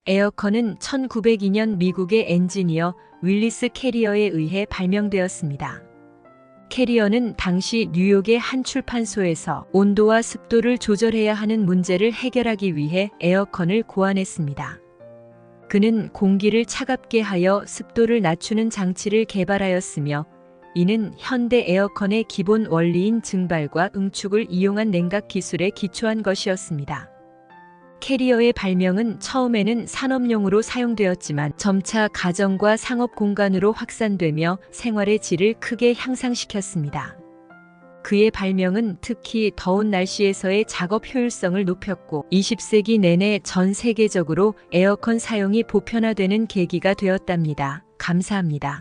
에어컨은 1902년 미국의 엔지니어 윌리스 캐리어에 의해 발명되었습니다. 캐리어는 당시 뉴욕의 한 출판소에서 온도와 습도를 조절해야 하는 문제를 해결하기 위해 에어컨을 고안했습니다. 그는 공기를 차갑게 하여 습도를 낮추는 장치를 개발하였으며, 이는 현대 에어컨의 기본 원리인 증발과 응축을 이용한 냉각 기술에 기초한 것이었습니다. 캐리어의 발명은 처음에는 산업용으로 사용되었지만 점차 가정과 상업 공간으로 확산되며 생활의 질을 크게 향상시켰습니다. 그의 발명은 특히 더운 날씨에서의 작업 효율성을 높였고 20세기 내내 전 세계적으로 에어컨 사용이 보편화되는 계기가 되었답니다. 감사합니다.